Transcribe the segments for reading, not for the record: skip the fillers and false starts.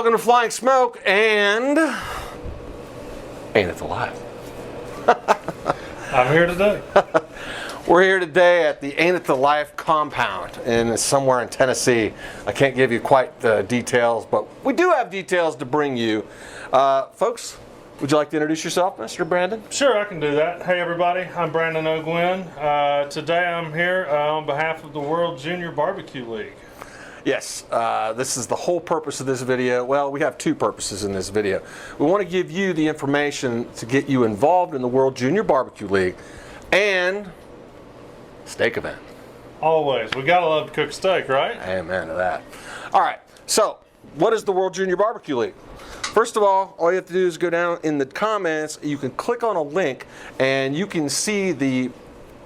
Welcome to Flying Smoke and Ain't It the Life. I'm here today. We're here today at the Ain't It the Life compound and somewhere in Tennessee. I can't give you quite the details, but we do have details to bring you. Folks, would you like to introduce yourself, Mr. Brandon? Sure, I can do that. Hey everybody, I'm Brandon O'Gwen. Today I'm here on behalf of the World Junior BBQ League. Yes, this is the whole purpose of this video. Well, we have two purposes in this video. We want to give you the information to get you involved in the World Junior BBQ League and steak event. Always. We gotta love to cook steak, right? Amen to that. All right, so what is the World Junior BBQ League? First of all you have to do is go down in the comments. You can click on a link and you can see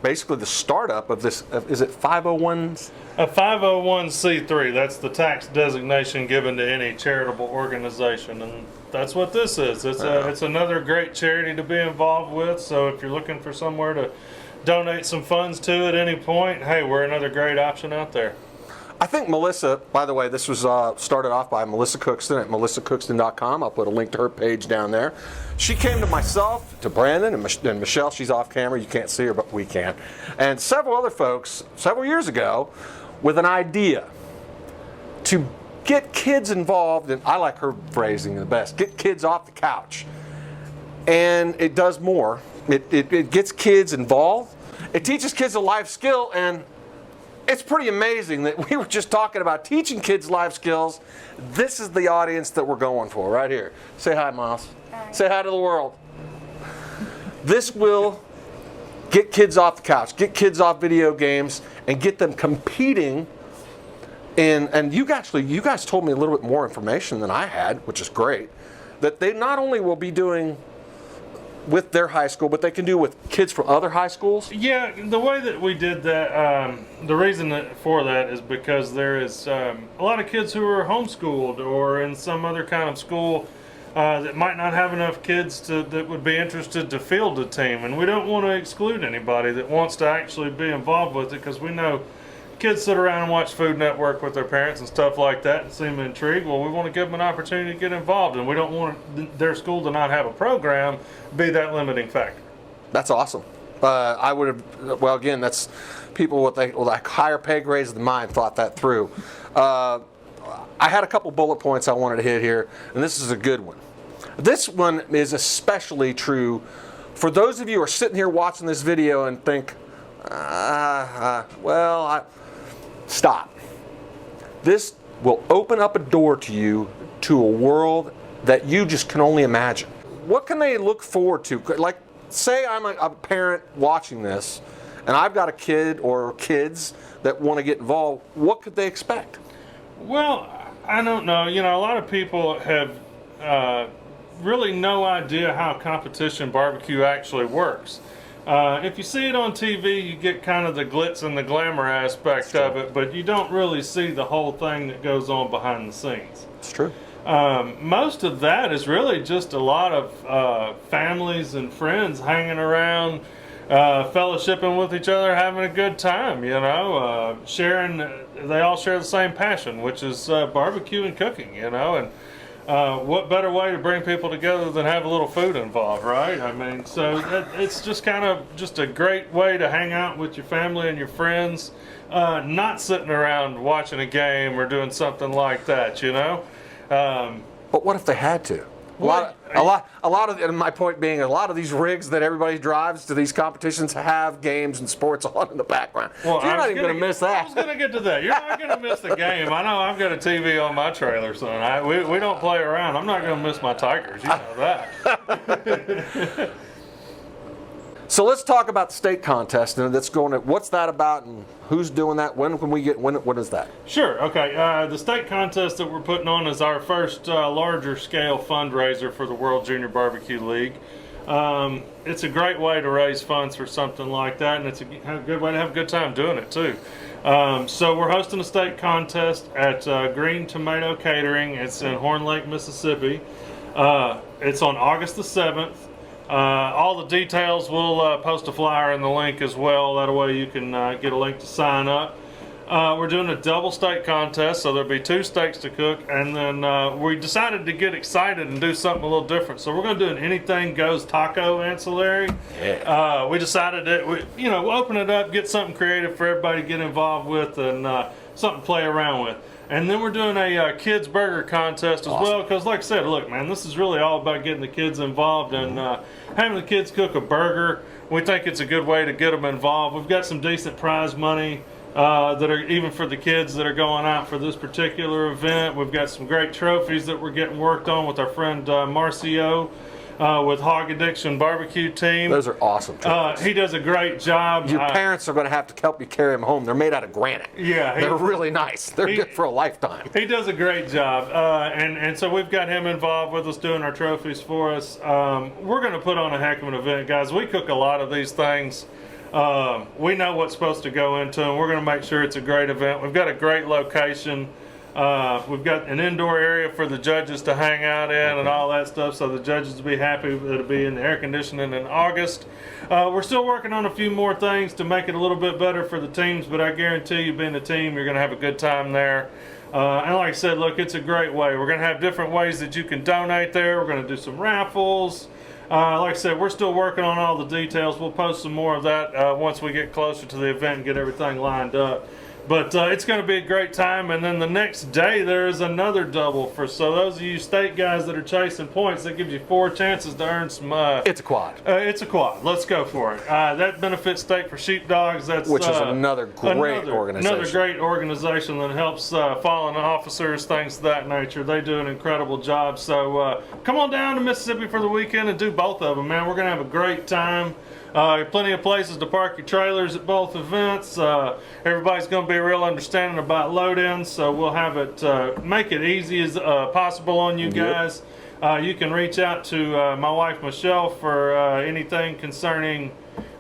basically the startup of this. Is it 501s? A 501c3, that's the tax designation given to any charitable organization, and that's what this is. It's another great charity to be involved with, so if you're looking for somewhere to donate some funds to at any point, hey, we're another great option out there. I think Melissa, by the way, this was started off by Melissa Cookston at melissacookston.com. I'll put a link to her page down there. She came to myself, to Brandon, and Michelle. She's off camera. You can't see her, but we can. And several other folks, several years ago, with an idea to get kids involved, and I like her phrasing the best, get kids off the couch. And it does more. It gets kids involved. It teaches kids a life skill, and it's pretty amazing that we were just talking about teaching kids life skills. This is the audience that we're going for right here. Say hi, Miles. Hi. Say hi to the world. This will get kids off the couch, get kids off video games, and get them competing in, and you guys told me a little bit more information than I had, which is great, that they not only will be doing with their high school, but they can do with kids from other high schools? Yeah, the way that we did that, the reason for that is because there is a lot of kids who are homeschooled or in some other kind of school that might not have enough kids that would be interested to field a team, and we don't want to exclude anybody that wants to actually be involved with it, because we know kids sit around and watch Food Network with their parents and stuff like that and seem intrigued. Well, we want to give them an opportunity to get involved, and we don't want their school to not have a program be that limiting factor. That's awesome. I would have, well, again, that's people with like higher pay grades than mine thought that through. I had a couple bullet points I wanted to hit here, and this is a good one. This one is especially true for those of you who are sitting here watching this video and think, stop. This will open up a door to you to a world that you just can only imagine. What can they look forward to? Like, say I'm a parent watching this, and I've got a kid or kids that want to get involved. What could they expect? Well, I don't know. You know, a lot of people have really no idea how competition barbecue actually works. If you see it on TV, you get kind of the glitz and the glamour aspect of it, but you don't really see the whole thing that goes on behind the scenes. It's true. Most of that is really just a lot of families and friends hanging around, fellowshipping with each other, having a good time, you know, sharing. They all share the same passion, which is barbecue and cooking, you know, and what better way to bring people together than have a little food involved, right? I mean, so it's just kind of just a great way to hang out with your family and your friends, not sitting around watching a game or doing something like that, you know. But what if they had to? A lot of, and my point being, a lot of these rigs that everybody drives to these competitions have games and sports on in the background. Well, so you're not even going to miss that. I was going to get to that. You're not going to miss the game. I know I've got a TV on my trailer, son. We don't play around. I'm not going to miss my Tigers. You know that. So let's talk about the state contest, and that's going. What's that about, and who's doing that? When can we get? What is that? Sure. Okay. The state contest that we're putting on is our first larger scale fundraiser for the World Junior BBQ League. It's a great way to raise funds for something like that, and it's a good way to have a good time doing it too. So we're hosting a state contest at Green Tomato Catering. It's in Horn Lake, Mississippi. It's on August the 7th. All the details, we'll post a flyer in the link as well. That way you can get a link to sign up. We're doing a double steak contest, so there'll be 2 steaks to cook, and then we decided to get excited and do something a little different. So we're going to do an anything goes taco ancillary. Yeah. We decided that we'll open it up, get something creative for everybody to get involved with, and something to play around with. And then we're doing a kids burger contest as well, because like I said, look, man, this is really all about getting the kids involved and having the kids cook a burger. We think it's a good way to get them involved. We've got some decent prize money that are even for the kids that are going out for this particular event. We've got some great trophies that we're getting worked on with our friend Marcio with Hog Addiction Barbecue Team. Those are awesome trophies. He does a great job. Your parents are going to have to help you carry them home. They're made out of granite. Yeah. They're really nice. They're good for a lifetime. He does a great job. And so we've got him involved with us doing our trophies for us. We're going to put on a heck of an event, guys. We cook a lot of these things. We know what's supposed to go into them. We're going to make sure it's a great event. We've got a great location. We've got an indoor area for the judges to hang out in and all that stuff, so the judges will be happy that it'll be in the air conditioning in August. We're still working on a few more things to make it a little bit better for the teams, but I guarantee you, being a team, you're going to have a good time there. And like I said, look, it's a great way. We're going to have different ways that you can donate there. We're going to do some raffles. Like I said, we're still working on all the details. We'll post some more of that once we get closer to the event and get everything lined up. But it's going to be a great time, and then the next day there is another double so those of you state guys that are chasing points, that gives you 4 chances to earn some. It's a quad. It's a quad. Let's go for it. That benefits Steak for Sheepdogs. Which is another great organization. Another great organization that helps fallen officers, things of that nature. They do an incredible job. So come on down to Mississippi for the weekend and do both of them, man. We're going to have a great time. Plenty of places to park your trailers at both events. Everybody's going to be real understanding about load-ins, so we'll have it make it easy as possible on you guys. You can reach out to my wife Michelle for anything concerning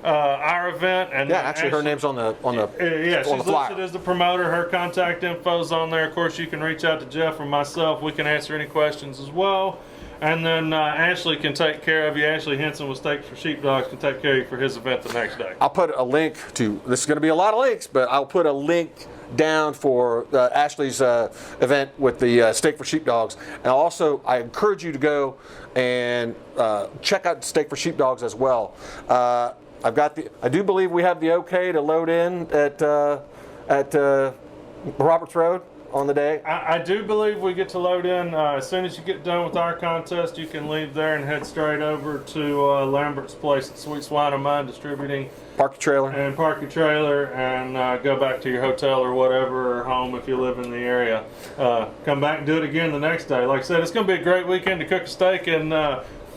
our event. And actually, her name's on the she's on the flyer. listed as the promoter. Her contact info's on there. Of course, you can reach out to Jeff or myself. We can answer any questions as well. And then Ashley can take care of you. Ashley Henson with Steak for Sheepdogs can take care of you for his event the next day. I'll put a link to, this is going to be a lot of links, but I'll put a link down for Ashley's event with the Steak for Sheepdogs. And also, I encourage you to go and check out Steak for Sheepdogs as well. I do believe we have the okay to load in at Roberts Road on the day. I do believe we get to load in as soon as you get done with our contest. You can leave there and head straight over to Lambert's place at Sweet Swine of Mine Distributing. Park your trailer. And park your trailer and go back to your hotel or whatever, or home if you live in the area. Come back and do it again the next day. Like I said, it's going to be a great weekend to cook a steak in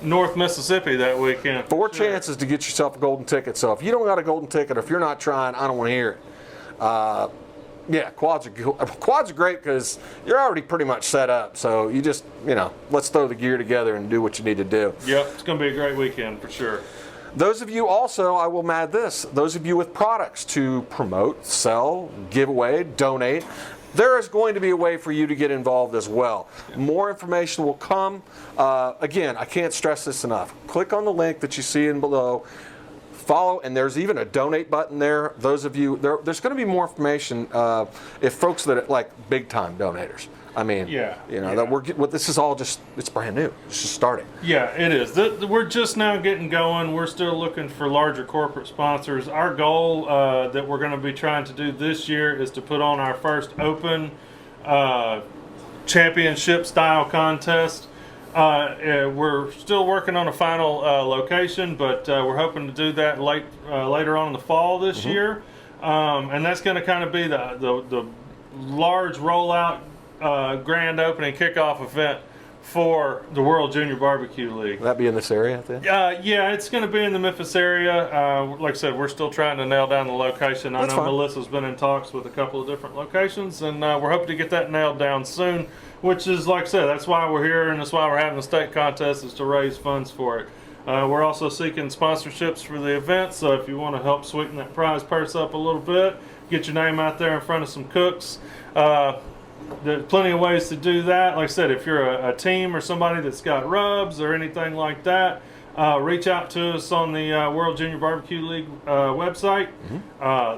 North Mississippi that weekend. 4 chances to get yourself a golden ticket. So if you don't got a golden ticket, or if you're not trying, I don't want to hear it. Yeah, quads are great because you're already pretty much set up. So you just, let's throw the gear together and do what you need to do. Yep, it's going to be a great weekend for sure. Those of you also, I will add this, those of you with products to promote, sell, give away, donate, there is going to be a way for you to get involved as well. More information will come. Again, I can't stress this enough. Click on the link that you see in below. Follow, and there's even a donate button there. Those of you, there's going to be more information if folks that are like big time donators. I mean, that this is all it's brand new. It's just starting. Yeah, it is. We're just now getting going. We're still looking for larger corporate sponsors. Our goal that we're going to be trying to do this year is to put on our first open championship style contest. We're still working on a final location, but we're hoping to do that later on in the fall this year. And that's going to kind of be the large rollout grand opening kickoff event for the World Junior BBQ League. Will that be in this area then? Yeah, it's going to be in the Memphis area. Like I said, we're still trying to nail down the location. I know Melissa's been in talks with a couple of different locations, and we're hoping to get that nailed down soon, which is, like I said, that's why we're here, and that's why we're having the state contest, is to raise funds for it. We're also seeking sponsorships for the event, so if you want to help sweeten that prize purse up a little bit, get your name out there in front of some cooks. There's plenty of ways to do that. Like I said, if you're a team or somebody that's got rubs or anything like that, reach out to us on the World Junior BBQ League website.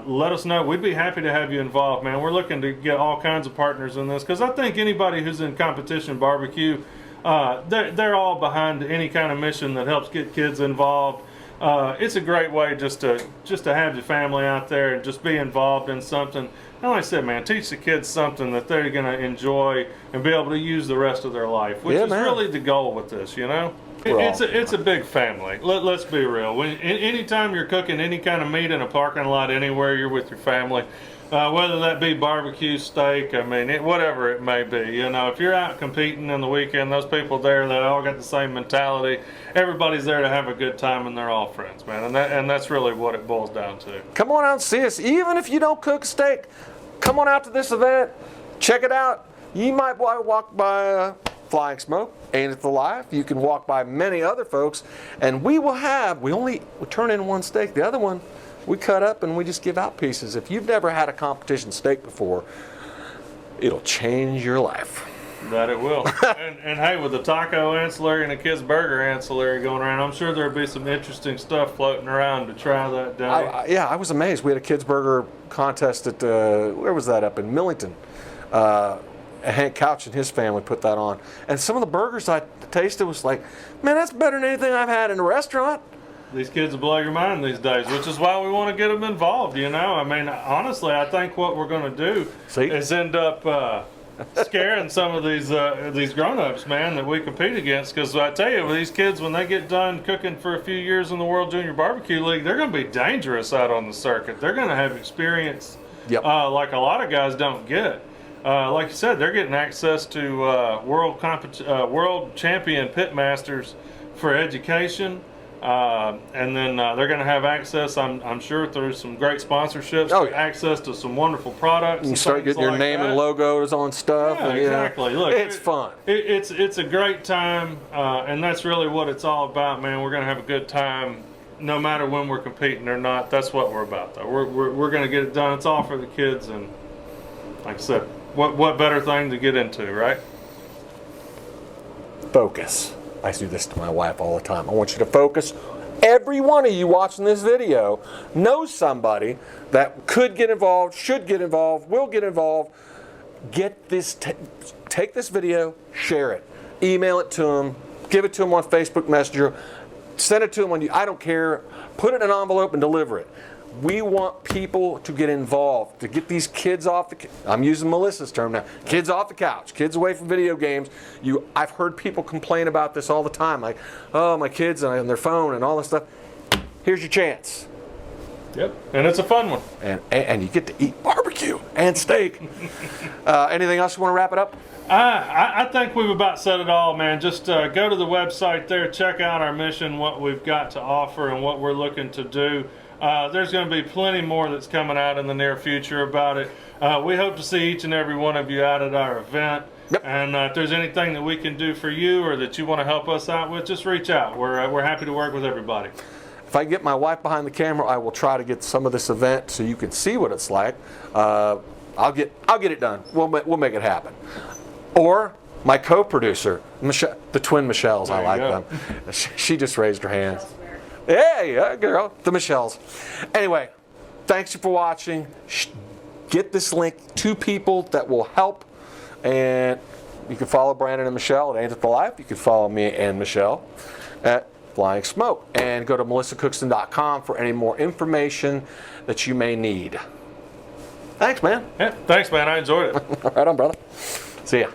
Let us know. We'd be happy to have you involved, man. We're looking to get all kinds of partners in this because I think anybody who's in competition barbecue, they're all behind any kind of mission that helps get kids involved. It's a great way just to have your family out there and just be involved in something. And like I said, man, teach the kids something that they're going to enjoy and be able to use the rest of their life, which is really the goal with this, you know? It's a big family. Let's be real. Anytime you're cooking any kind of meat in a parking lot anywhere, you're with your family. Whether that be barbecue, steak, I mean, whatever it may be. You know, if you're out competing in the weekend, those people there, they all got the same mentality. Everybody's there to have a good time, and they're all friends, man. And that's really what it boils down to. Come on out and see us. Even if you don't cook steak, come on out to this event. Check it out. You might walk by Flying Smoke, Ain't It the Life. You can walk by many other folks, and we turn in one steak. The other one, we cut up and we just give out pieces. If you've never had a competition steak before, it'll change your life. That it will. and hey, with the taco ancillary and the kids burger ancillary going around, I'm sure there'll be some interesting stuff floating around to try that day. I was amazed. We had a kids burger contest at, where was that, up in Millington. Hank Couch and his family put that on. And some of the burgers I tasted was like, man, that's better than anything I've had in a restaurant. These kids will blow your mind these days, which is why we want to get them involved, you know? I mean, honestly, I think what we're going to do is end up scaring some of these grown-ups, man, that we compete against. Because I tell you, these kids, when they get done cooking for a few years in the World Junior BBQ League, they're going to be dangerous out on the circuit. They're going to have experience like a lot of guys don't get. Like you said, they're getting access to world champion pitmasters for education. And then they're going to have access, I'm sure, through some great sponsorships, access to some wonderful products. You start getting your name and logos on stuff. Yeah, exactly. Look, it's fun. It's a great time, and that's really what it's all about, man. We're going to have a good time, no matter when we're competing or not. That's what we're about, though. We're going to get it done. It's all for the kids, and like I said, what better thing to get into, right? Focus. I do this to my wife all the time. I want you to focus. Every one of you watching this video knows somebody that could get involved, should get involved, will get involved. Get this. Take this video, share it, email it to them, give it to them on Facebook Messenger, send it to them I don't care. Put it in an envelope and deliver it. We want people to get involved, to get these kids off I'm using Melissa's term now, kids off the couch, kids away from video games. I've heard people complain about this all the time, like, oh, my kids on their phone and all this stuff. Here's your chance. Yep, and it's a fun one. And you get to eat barbecue and steak. Anything else you want to wrap it up? I think we've about said it all, man. Just go to the website there, check out our mission, what we've got to offer, and what we're looking to do. There's going to be plenty more that's coming out in the near future about it. We hope to see each and every one of you out at our event. Yep. And if there's anything that we can do for you or that you want to help us out with, just reach out. We're happy to work with everybody. If I get my wife behind the camera, I will try to get some of this event so you can see what it's like. I'll get it done. We'll make it happen. Or my co-producer, Michelle, the twin Michelles, I like them. She just raised her hand. Yeah, girl, the Michelles. Anyway, thanks for watching. Get this link to people that will help. And you can follow Brandon and Michelle at Ain't It the Life. You can follow me and Michelle at Flying Smoke. And go to melissacookston.com for any more information that you may need. Thanks, man. Yeah, thanks, man. I enjoyed it. Right on, brother. See ya.